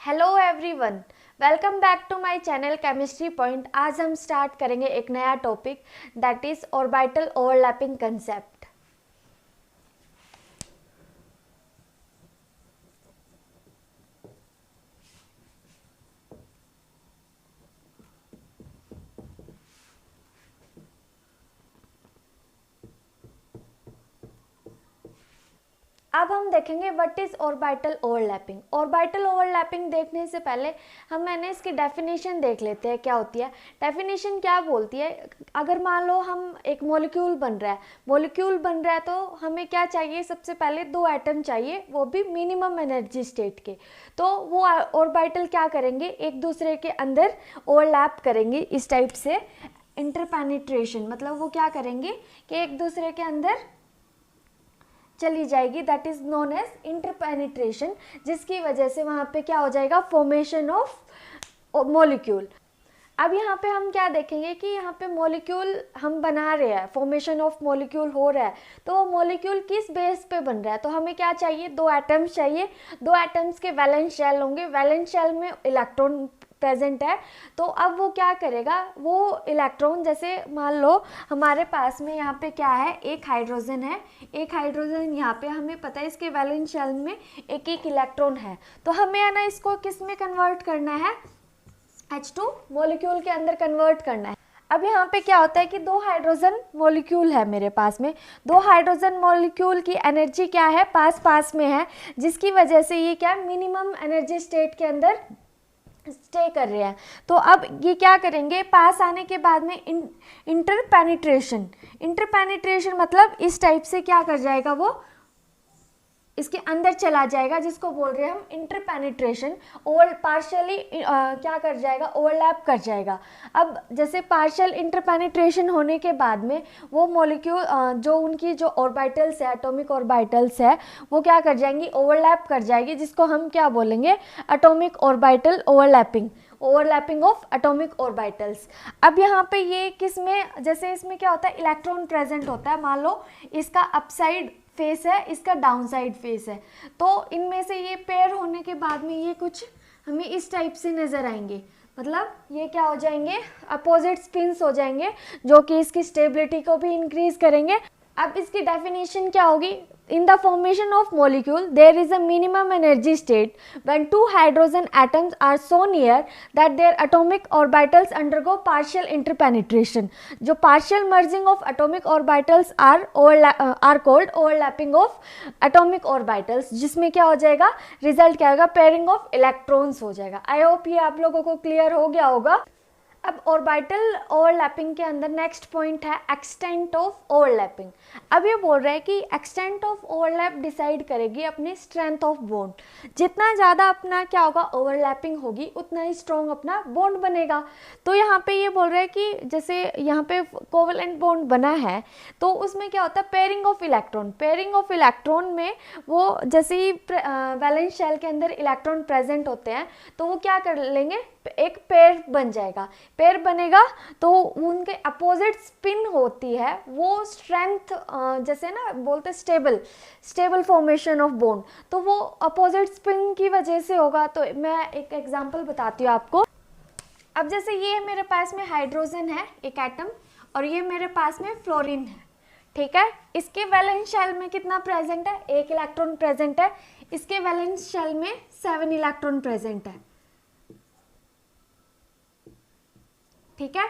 Hello everyone, welcome back to my channel chemistry point. आज हम start करेंगे एक नया topic that is orbital overlapping concept. अब हम देखेंगे what is orbital overlapping. Orbital overlapping देखने से पहले मैंने इसकी डेफिनेशन देख लेते हैं क्या होती है। डेफिनेशन क्या बोलती है, अगर मान लो हम एक मॉलिक्यूल बन रहा है तो हमें क्या चाहिए, सबसे पहले दो एटम चाहिए, वो भी मिनिमम एनर्जी स्टेट के। तो वो ऑर्बिटल क्या करेंगे, एक दूसरे के अंदर ओवरलैप करेंगे इस टाइप से। इंटरपेनिट्रेशन मतलब वो क्या करेंगे कि एक दूसरे के अंदर चली जाएगी, दैट इज नोन एज इंटरपेनिट्रेशन, जिसकी वजह से वहां पे क्या हो जाएगा, फॉर्मेशन ऑफ मॉलिक्यूल। अब यहाँ पे हम क्या देखेंगे कि यहाँ पे मॉलिक्यूल हम बना रहे हैं, फॉर्मेशन ऑफ मॉलिक्यूल हो रहा है, तो वो मॉलिक्यूल किस बेस पे बन रहा है। तो हमें क्या चाहिए, दो एटम्स चाहिए। दो एटम्स के वैलेंस शेल होंगे, वैलेंस शेल में इलेक्ट्रॉन प्रेजेंट है। तो अब वो क्या करेगा, वो इलेक्ट्रॉन, जैसे मान लो हमारे पास में यहाँ पे क्या है, एक हाइड्रोजन है, एक हाइड्रोजन यहाँ पे, हमें पता है इसके वैलेंस शेल में एक एक इलेक्ट्रॉन है। तो हमें है ना इसको किस में कन्वर्ट करना है, H2 मॉलिक्यूल के अंदर कन्वर्ट करना है। अब यहाँ पे क्या होता है कि दो हाइड्रोजन मॉलिक्यूल है मेरे पास में, दो हाइड्रोजन मॉलिक्यूल की एनर्जी क्या है, पास पास में है, जिसकी वजह से ये क्या मिनिमम एनर्जी स्टेट के अंदर स्टे कर रहे हैं। तो अब ये क्या करेंगे, पास आने के बाद में इंटरपेनिट्रेशन मतलब इस टाइप से क्या कर जाएगा, वो इसके अंदर चला जाएगा, जिसको बोल रहे हैं हम इंटरपेनिट्रेशन। ओवर पार्शियली क्या कर जाएगा, ओवरलैप कर जाएगा। अब जैसे पार्शियल इंटरपेनिट्रेशन होने के बाद में वो मॉलिक्यूल जो उनकी जो ऑर्बिटल्स है, एटॉमिक ऑर्बिटल्स है, वो क्या कर जाएंगी, ओवरलैप कर जाएगी, जिसको हम क्या बोलेंगे, atomic orbital overlapping of atomic orbitals. अब यहाँ पे ये किस में, जैसे इसमें क्या होता है, इलेक्ट्रॉन प्रेजेंट होता है। मान लो इसका अपसाइड फेस है, इसका डाउन साइड फेस है, तो इनमें से ये पेयर होने के बाद में ये कुछ हमें इस टाइप से नजर आएंगे। मतलब ये क्या हो जाएंगे, अपोजिट स्पिन्स हो जाएंगे, जो कि इसकी स्टेबिलिटी को भी इंक्रीज करेंगे। अब इसकी डेफिनेशन क्या होगी, in the formation of molecule there is a minimum energy state when two hydrogen atoms are so near that their atomic orbitals undergo partial interpenetration. जो partial merging of atomic orbitals are called overlapping of atomic orbitals, जिसमें क्या हो जाएगा, result क्या होगा, pairing of electrons हो जाएगा। I hope ये आप लोगों को क्लियर हो गया होगा। अब ऑर्बिटल ओवरलैपिंग के अंदर नेक्स्ट पॉइंट है एक्सटेंट ऑफ ओवरलैपिंग। अब ये बोल रहा है कि एक्सटेंट ऑफ ओवरलैप डिसाइड करेगी अपनी स्ट्रेंथ ऑफ बॉन्ड। जितना ज़्यादा अपना क्या होगा, ओवरलैपिंग होगी, उतना ही स्ट्रॉन्ग अपना बॉन्ड बनेगा। तो यहाँ पे ये बोल रहा है कि जैसे यहाँ पे कोवेलेंट बॉन्ड बना है, तो उसमें क्या होता है, पेयरिंग ऑफ इलेक्ट्रॉन में वो जैसे ही वैलेंस शेल के अंदर इलेक्ट्रॉन प्रेजेंट होते हैं, तो वो क्या कर लेंगे, एक पेयर बन जाएगा। पेयर बनेगा तो उनके अपोजिट स्पिन होती है, वो स्ट्रेंथ जैसे ना बोलते स्टेबल फॉर्मेशन ऑफ बॉन्ड, तो वो अपोजिट स्पिन की वजह से होगा। तो मैं एक एग्जांपल बताती हूँ आपको। अब जैसे ये मेरे पास में हाइड्रोजन है एक एटम, और ये मेरे पास में फ्लोरीन है, ठीक है। इसके वैलेंस शेल में कितना प्रेजेंट है, एक इलेक्ट्रॉन प्रेजेंट है। इसके वैलेंस शेल में 7 इलेक्ट्रॉन प्रेजेंट है, ठीक है।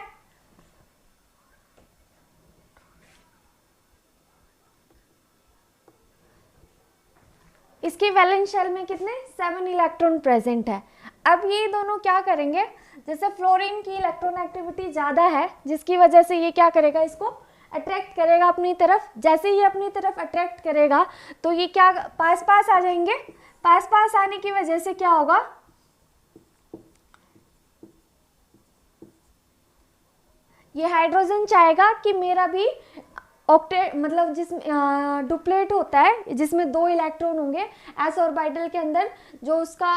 इसके वैलेंस शेल में कितने, 7 इलेक्ट्रॉन प्रेजेंट है। अब ये दोनों क्या करेंगे, जैसे फ्लोरीन की इलेक्ट्रॉन एक्टिविटी ज़्यादा है, जिसकी वजह से ये क्या करेगा, इसको अट्रैक्ट करेगा अपनी तरफ। जैसे ही अपनी तरफ अट्रैक्ट करेगा तो ये क्या पास पास आ जाएंगे। पास पास आने की वजह से क्या होगा, ये हाइड्रोजन चाहेगा कि मेरा भी ऑक्टेट मतलब जिस डुप्लेट होता है जिसमें 2 इलेक्ट्रॉन होंगे एस ऑर्बिटल के अंदर, जो उसका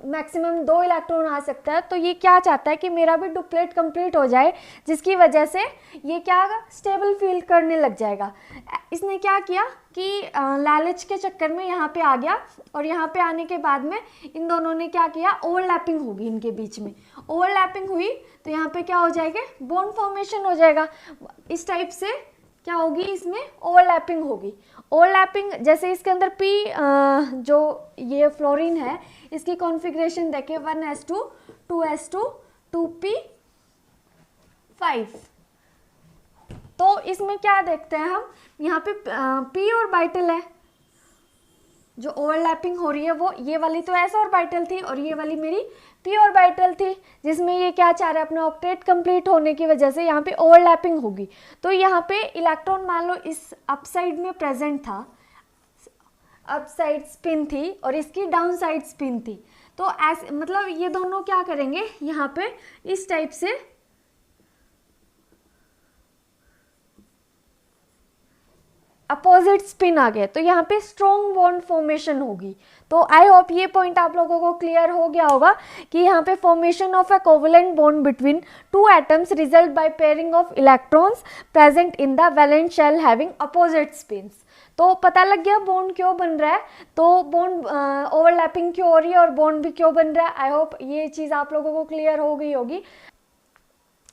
मैक्सिमम 2 इलेक्ट्रॉन आ सकता है, तो ये क्या चाहता है कि मेरा भी डुप्लेट कंप्लीट हो जाए, जिसकी वजह से ये क्या स्टेबल फील करने लग जाएगा। इसने क्या किया कि लालच के चक्कर में यहाँ पे आ गया, और यहाँ पे आने के बाद में इन दोनों ने क्या किया, ओवरलैपिंग होगी इनके बीच में। ओवरलैपिंग हुई तो यहाँ पे क्या हो जाएगा, बॉन्ड फॉर्मेशन हो जाएगा। इस टाइप से क्या होगी, इसमें ओवरलैपिंग होगी। ओवरलैपिंग जैसे इसके अंदर P जो ये फ्लोरीन है, इसकी कॉन्फ़िगरेशन देखें 1s2 2s2 2p5। तो इसमें क्या देखते हैं हम, यहाँ पे P ऑर्बिटल है, जो ओवरलैपिंग हो रही है वो ये वाली तो s ऑर्बिटल थी और ये वाली मेरी p ऑर्बिटल थी, जिसमें ये क्या चाह रहा है, अपना ऑक्टेट कंप्लीट होने की वजह से यहाँ पे ओवरलैपिंग होगी। तो यहाँ पे इलेक्ट्रॉन मान लो इस अपसाइड में प्रेजेंट था, अपसाइड स्पिन थी और इसकी डाउन साइड स्पिन थी, तो ऐसे मतलब ये दोनों क्या करेंगे, यहाँ पे इस टाइप से अपोजिट स्पिन आ गए, तो यहाँ पे स्ट्रॉन्ग बॉन्ड फॉर्मेशन होगी। तो आई होप ये पॉइंट आप लोगों को क्लियर हो गया होगा कि यहाँ पे formation of a covalent bond between 2 atoms result by pairing of electrons present in the valence shell having opposite spins. तो पता लग गया बॉन्ड क्यों बन रहा है, तो बॉन्ड ओवरलैपिंग क्यों हो रही है और बॉन्ड भी क्यों बन रहा है। आई होप ये चीज़ आप लोगों को क्लियर हो गई होगी।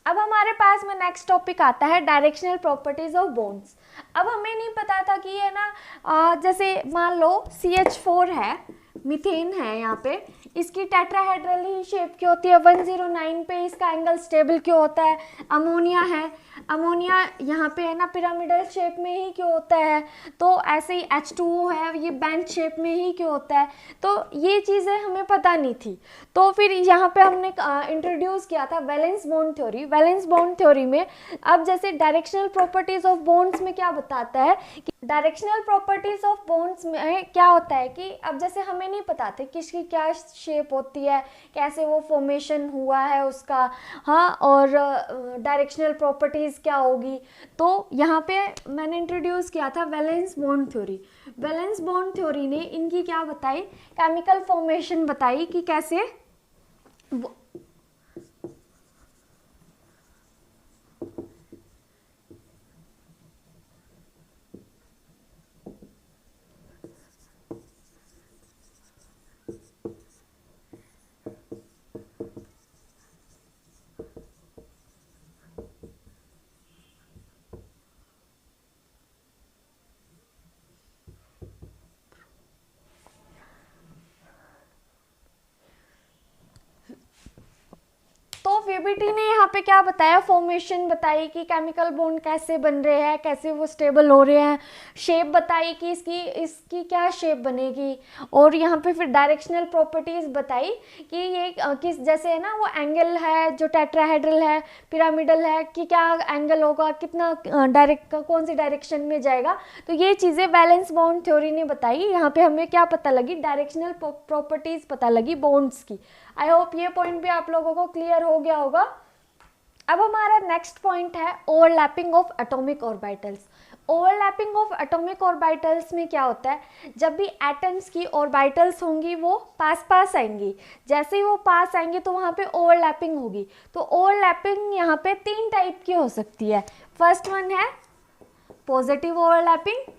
अब हमारे पास में नेक्स्ट टॉपिक आता है डायरेक्शनल प्रॉपर्टीज ऑफ बॉन्ड्स। अब हमें नहीं पता था कि ये ना जैसे मान लो CH4 है, मीथेन है, यहाँ पे इसकी टेट्राहेड्रल ही शेप क्यों होती है, 109 पे इसका एंगल स्टेबल क्यों होता है। अमोनिया है, अमोनिया यहाँ पे है ना पिरामिडल शेप में ही क्यों होता है। तो ऐसे ही H2O है, ये बेंच शेप में ही क्यों होता है। तो ये चीज़ें हमें पता नहीं थी, तो फिर यहाँ पे हमने इंट्रोड्यूस किया था valence bond theory. Valence bond theory में अब जैसे डायरेक्शनल प्रॉपर्टीज ऑफ बॉन्ड्स में क्या बताता है कि डायरेक्शनल प्रॉपर्टीज ऑफ बॉन्ड्स में क्या होता है कि अब जैसे हमें नहीं पता था किसकी क्या शेप होती है, कैसे वो फॉर्मेशन हुआ है उसका, हाँ, और डायरेक्शनल प्रॉपर्टीज क्या होगी। तो यहाँ पे मैंने इंट्रोड्यूस किया था valence bond theory. Valence bond theory ने इनकी क्या बताई, केमिकल फॉर्मेशन बताई कि कैसे तो वीबीटी ने यहाँ पे क्या बताया, फॉर्मेशन बताई कि केमिकल बॉन्ड कैसे बन रहे हैं, कैसे वो स्टेबल हो रहे हैं, शेप बताई कि इसकी क्या शेप बनेगी, और यहाँ पे फिर डायरेक्शनल प्रॉपर्टीज बताई कि ये किस जैसे है ना वो एंगल है जो टेट्राहेड्रल है, पिरामिडल है, कि क्या एंगल होगा, कितना डायरेक्ट कौन सी डायरेक्शन में जाएगा। तो ये चीज़ें वैलेंस बॉन्ड थ्योरी ने बताई। यहाँ पे हमें क्या पता लगी, डायरेक्शनल प्रॉपर्टीज पता लगी बॉन्ड्स की। आई होप ये पॉइंट भी आप लोगों को क्लियर हो गया होगा। अब हमारा नेक्स्ट पॉइंट है overlapping of atomic orbitals. Overlapping of atomic orbitals में क्या होता है, जब भी एटम्स की ऑर्बिटल्स होंगी वो पास पास आएंगी, जैसे ही वो पास आएंगे तो वहाँ पे ओवरलैपिंग होगी। तो ओवरलैपिंग यहाँ पे 3 टाइप की हो सकती है। फर्स्ट वन है पॉजिटिव ओवरलैपिंग,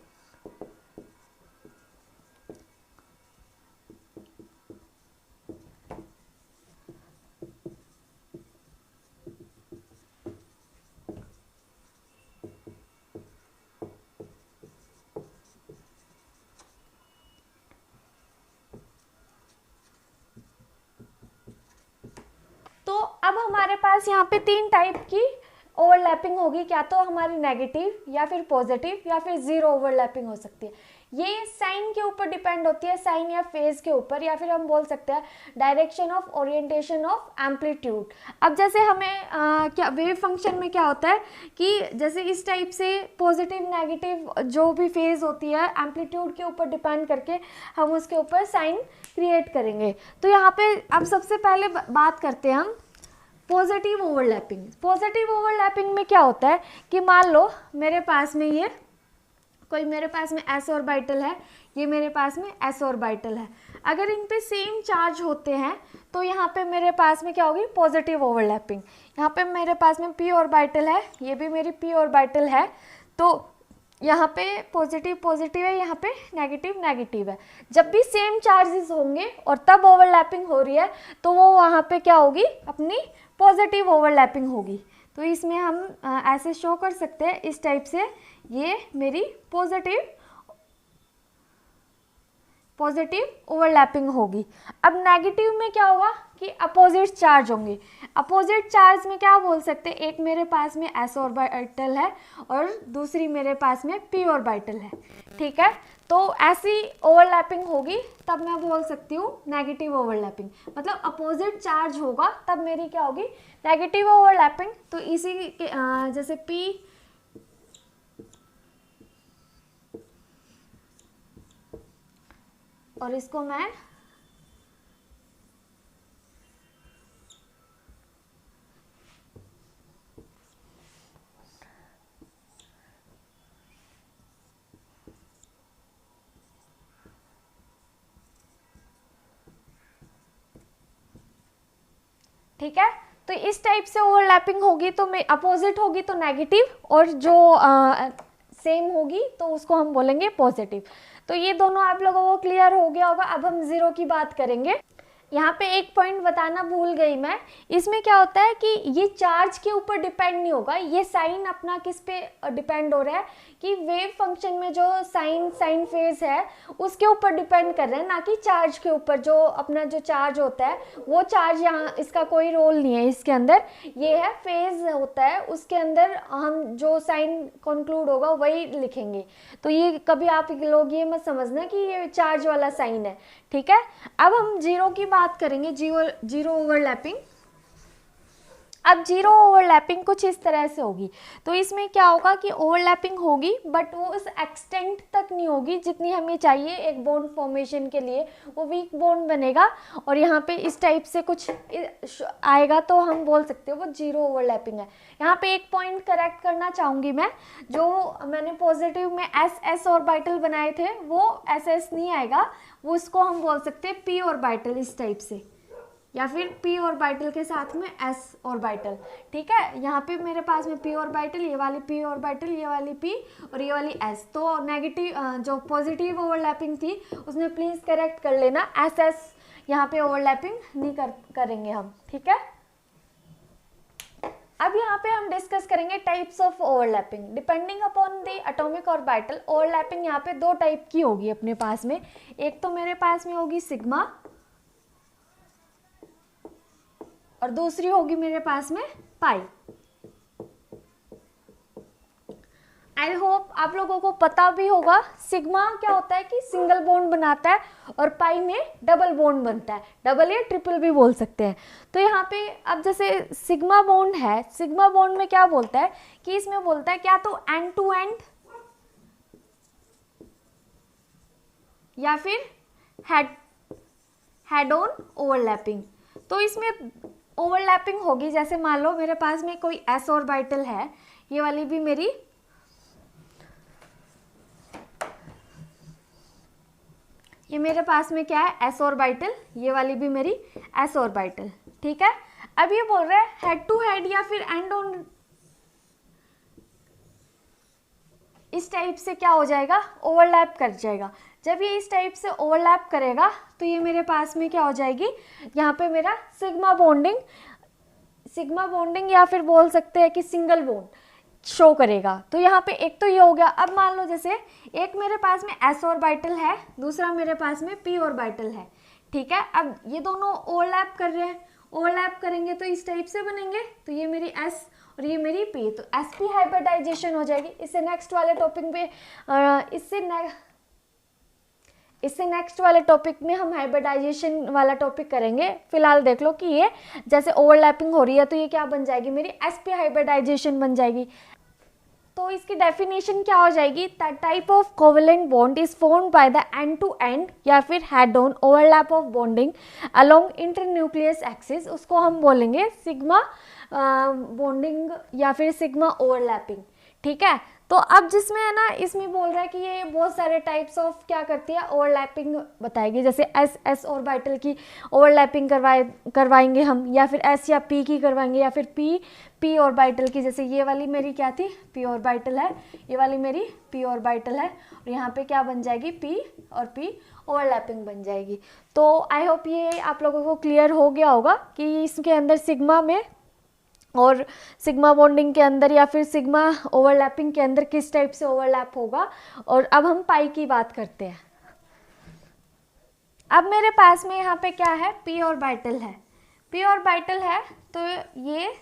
तो अब हमारे पास यहाँ पे 3 टाइप की ओवरलैपिंग होगी, क्या तो हमारी नेगेटिव या फिर पॉजिटिव या फिर जीरो ओवरलैपिंग हो सकती है। ये साइन के ऊपर डिपेंड होती है, साइन या फेज के ऊपर, या फिर हम बोल सकते हैं direction of orientation of amplitude. अब जैसे हमें क्या वेव फंक्शन में क्या होता है कि जैसे इस टाइप से पॉजिटिव नेगेटिव जो भी फेज होती है एम्पलीट्यूड के ऊपर डिपेंड करके हम उसके ऊपर साइन क्रिएट करेंगे। तो यहाँ पे अब सबसे पहले बात करते हैं हम पॉजिटिव ओवरलैपिंग। पॉजिटिव ओवरलैपिंग में क्या होता है कि मान लो मेरे पास में ये कोई मेरे पास में s ऑर्बिटल है, ये मेरे पास में s ऑर्बिटल है, अगर इन पे सेम चार्ज होते हैं तो यहाँ पे मेरे पास में क्या होगी, पॉजिटिव ओवरलैपिंग। यहाँ पे मेरे पास में p ऑर्बिटल है, ये भी मेरी p ऑर्बिटल है, तो यहाँ पे पॉजिटिव पॉजिटिव है, यहाँ पे नेगेटिव नेगेटिव है। जब भी सेम चार्जेस होंगे और तब ओवरलैपिंग हो रही है तो वो वहाँ पे क्या होगी, अपनी पॉजिटिव ओवरलैपिंग होगी। तो इसमें हम ऐसे शो कर सकते हैं इस टाइप से, ये मेरी पॉजिटिव ओवरलैपिंग होगी। अब नेगेटिव में क्या होगा कि अपोजिट चार्ज होंगे। अपोजिट चार्ज में क्या बोल सकते हैं, एक मेरे पास में s ऑर्बिटल है और दूसरी मेरे पास में p ऑर्बिटल है, ठीक है। तो ऐसी ओवरलैपिंग होगी तब मैं बोल सकती हूँ नेगेटिव ओवरलैपिंग, मतलब अपोजिट चार्ज होगा तब मेरी क्या होगी, नेगेटिव ओवरलैपिंग। तो इसी के जैसे p और इसको मैं ठीक है। तो इस टाइप से ओवरलैपिंग होगी तो मैं अपोजिट होगी तो नेगेटिव, और जो सेम होगी तो उसको हम बोलेंगे पॉजिटिव। तो ये दोनों आप लोगों को क्लियर हो गया होगा। अब हम जीरो की बात करेंगे। यहाँ पे एक पॉइंट बताना भूल गई मैं, इसमें क्या होता है कि ये चार्ज के ऊपर डिपेंड नहीं होगा, ये साइन अपना किस पे डिपेंड हो रहा है कि वेव फंक्शन में जो साइन फेज है उसके ऊपर डिपेंड कर रहे हैं, ना कि चार्ज के ऊपर। जो अपना जो चार्ज होता है वो चार्ज यहाँ इसका कोई रोल नहीं है इसके अंदर, ये है फेज होता है, उसके अंदर हम जो साइन कंक्लूड होगा वही लिखेंगे। तो ये कभी आप लोग ये मत समझना कि ये चार्ज वाला साइन है, ठीक है। अब हम जीरो की बात करेंगे, जीरो ओवरलैपिंग। अब जीरो ओवरलैपिंग कुछ इस तरह से होगी। तो इसमें क्या होगा कि ओवरलैपिंग होगी बट वो उस एक्सटेंट तक नहीं होगी जितनी हमें चाहिए एक बॉन्ड फॉर्मेशन के लिए, वो वीक बॉन्ड बनेगा और यहाँ पे इस टाइप से कुछ आएगा तो हम बोल सकते हो वो जीरो ओवरलैपिंग है। यहाँ पे एक पॉइंट करेक्ट करना चाहूँगी मैं, जो मैंने पॉजिटिव में एस ऑर्बिटल बनाए थे वो एस नहीं आएगा, वो उसको हम बोल सकते हैं पी ऑर्बिटल इस टाइप से, या फिर p ऑर्बिटल के साथ में s ऑर्बिटल, ठीक है। यहाँ पे मेरे पास में p ऑर्बिटल, ये वाली p ऑर्बिटल, ये वाली p और ये वाली s। तो नेगेटिव जो पॉजिटिव ओवरलैपिंग थी उसने प्लीज करेक्ट कर लेना, s यहाँ पे ओवरलैपिंग नहीं करेंगे हम, ठीक है। अब यहाँ पे हम डिस्कस करेंगे types of overlapping depending upon the atomic orbital. Overlapping यहाँ पे दो टाइप की होगी अपने पास में, एक तो मेरे पास में होगी सिग्मा और दूसरी होगी मेरे पास में पाई। आई होप आप लोगों को पता भी होगा सिग्मा क्या होता है कि सिंगल बॉन्ड बनाता है और पाई में डबल बॉन्ड बनता है, डबल या ट्रिपल भी बोल सकते हैं। तो यहाँ पे अब जैसे सिग्मा बॉन्ड है, सिग्मा बॉन्ड में क्या बोलता है कि इसमें बोलता है क्या तो एंड टू एंड या फिर हेड ऑन ओवरलैपिंग। तो इसमें ओवरलैपिंग होगी, जैसे मान लो मेरे पास में कोई s ऑर्बिटल है, ये वाली भी मेरी ये मेरे पास में क्या है s ऑर्बिटल, ये वाली भी मेरी s ऑर्बिटल, ठीक है। अब ये बोल रहा है हेड टू हेड या फिर एंड ऑन, इस टाइप से क्या हो जाएगा, ओवरलैप कर जाएगा। जब ये इस टाइप से ओवरलैप करेगा तो ये मेरे पास में क्या हो जाएगी, यहाँ पे मेरा सिग्मा बॉन्डिंग या फिर बोल सकते हैं कि सिंगल बॉन्ड शो करेगा। तो यहाँ पे एक तो ये हो गया। अब मान लो जैसे एक मेरे पास में s ऑर्बिटल है, दूसरा मेरे पास में p ऑर्बिटल है, ठीक है। अब ये दोनों ओवरलैप कर रहे हैं, ओवरलैप करेंगे तो इस टाइप से बनेंगे, तो ये मेरी s और ये मेरी p, तो sp हाइब्रिडाइजेशन हो जाएगी। इससे नेक्स्ट वाले टॉपिक पे इससे नेक्स्ट वाले टॉपिक में हम हाइब्रिडाइजेशन वाला टॉपिक करेंगे। फिलहाल देख लो कि ये जैसे ओवरलैपिंग हो रही है तो ये क्या बन जाएगी, मेरी sp हाइब्रिडाइजेशन बन जाएगी। तो इसकी डेफिनेशन क्या हो जाएगी, the type of covalent bond is formed by the end to end या फिर head on overlap of bonding along internuclear axis, उसको हम बोलेंगे सिग्मा बॉन्डिंग या फिर सिग्मा ओवरलैपिंग। ठीक है, तो अब जिसमें है ना, इसमें बोल रहा है कि ये बहुत सारे टाइप्स ऑफ क्या करती है, ओवरलैपिंग बताएगी। जैसे एस ऑर्बिटल की ओवरलैपिंग करवाएंगे हम, या फिर एस या पी की करवाएंगे, या फिर पी ऑर्बिटल की। जैसे ये वाली मेरी क्या थी, पी ऑर्बिटल है, ये वाली मेरी पी ऑर्बिटल है, और यहाँ पे क्या बन जाएगी, पी और पी ओवरलैपिंग बन जाएगी। तो आई होप ये आप लोगों को क्लियर हो गया होगा कि इसके अंदर सिग्मा में और सिग्मा बॉन्डिंग के अंदर या फिर सिग्मा ओवरलैपिंग के अंदर किस टाइप से ओवरलैप होगा। और अब हम पाई की बात करते हैं। अब मेरे पास में यहाँ पे क्या है, पी ऑर्बिटल है। पी ऑर्बिटल है तो ये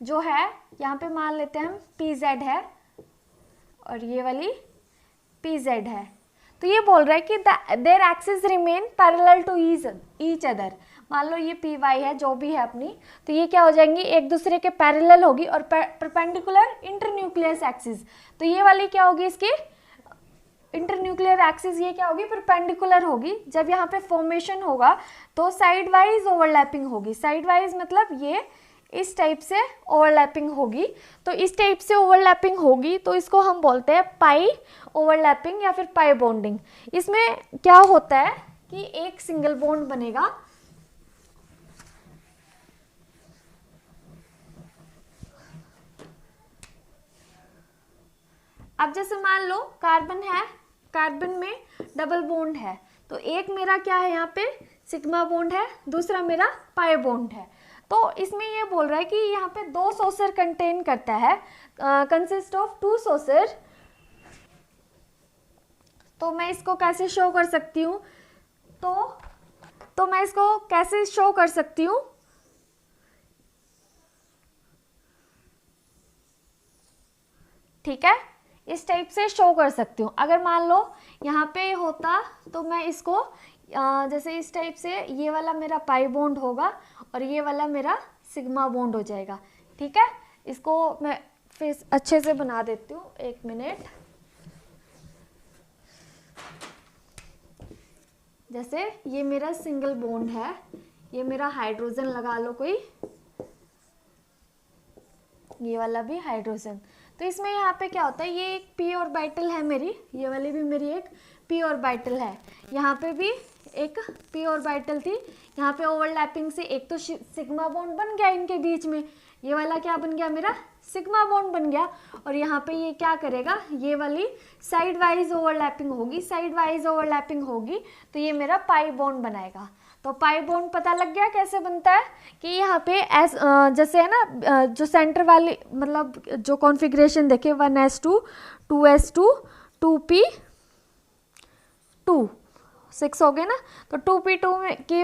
जो है यहाँ पे मान लेते हैं हम पी जेड है, और ये वाली पी जेड है। तो ये बोल रहा है कि their axis remain parallel to each other. मान लो ये पी वाई है जो भी है अपनी, तो ये क्या हो जाएंगी, एक दूसरे के पैरेलल होगी और परपेंडिकुलर इंटरन्यूक्लियस एक्सिस। तो ये वाली क्या होगी, इसकी इंटरन्यूक्लियर एक्सिस ये क्या होगी, परपेंडिकुलर होगी। जब यहाँ पे फॉर्मेशन होगा तो साइड वाइज ओवरलैपिंग होगी। साइड वाइज मतलब ये इस टाइप से ओवरलैपिंग होगी। तो इस टाइप से ओवरलैपिंग होगी तो इसको हम बोलते हैं पाई ओवरलैपिंग या फिर पाई बॉन्डिंग। इसमें क्या होता है कि एक सिंगल बॉन्ड बनेगा, अब जैसे मान लो कार्बन है, कार्बन में डबल बॉन्ड है, तो एक मेरा क्या है यहाँ पे सिग्मा बॉन्ड है, दूसरा मेरा पाई बॉन्ड है। तो इसमें ये बोल रहा है कि यहाँ पे 2 सोसर कंटेन करता है, कंसिस्ट ऑफ 2 सोसर। तो मैं इसको कैसे शो कर सकती हूँ, तो मैं इसको कैसे शो कर सकती हूँ, ठीक है, इस टाइप से शो कर सकती हूँ। अगर मान लो यहाँ पे होता तो मैं इसको जैसे इस टाइप से, ये वाला मेरा पाई बॉन्ड होगा और ये वाला मेरा सिग्मा बॉन्ड हो जाएगा। ठीक है, इसको मैं फिर अच्छे से बना देती हूँ, 1 मिनट। जैसे ये मेरा सिंगल बॉन्ड है, ये मेरा हाइड्रोजन लगा लो कोई, ये वाला भी हाइड्रोजन। तो इसमें यहाँ पे क्या होता है, ये एक पी ऑर्बिटल है मेरी, ये वाली भी मेरी एक पी ऑर्बिटल है, यहाँ पे भी एक पी ऑर्बिटल थी। यहाँ पे ओवरलैपिंग से एक तो सिग्मा बॉन्ड बन गया इनके बीच में, ये वाला क्या बन गया मेरा सिग्मा बॉन्ड बन गया। और यहाँ पे ये क्या करेगा, ये वाली साइड वाइज ओवरलैपिंग होगी, साइड वाइज ओवरलैपिंग होगी तो ये मेरा पाई बॉन्ड बनाएगा। तो पाई बॉन्ड पता लग गया कैसे बनता है कि यहाँ पे जैसे है ना, जो सेंटर वाली मतलब जो कॉन्फ़िगरेशन देखे 1s2 2s2 2p2 6 हो गए ना, तो 2p2 की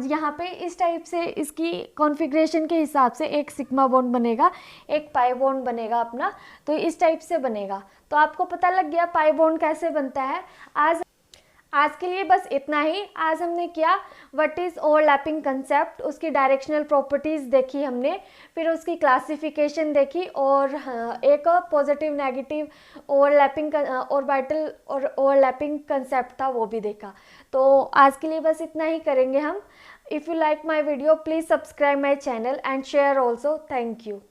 यहाँ पे इस टाइप से इसकी कॉन्फ़िगरेशन के हिसाब से एक सिग्मा बॉन्ड बनेगा, एक पाई बॉन्ड बनेगा अपना, तो इस टाइप से बनेगा। तो आपको पता लग गया पाई बॉन्ड कैसे बनता है। आज के लिए बस इतना ही। आज हमने किया व्हाट इज़ ओवरलैपिंग कंसेप्ट, उसकी डायरेक्शनल प्रॉपर्टीज़ देखी हमने, फिर उसकी क्लासिफिकेशन देखी, और एक पॉजिटिव नेगेटिव ओवरलैपिंग ऑर्बिटल और ओवरलैपिंग कंसेप्ट था वो भी देखा। तो आज के लिए बस इतना ही करेंगे हम। If you like my video please subscribe my channel and share also. Thank you.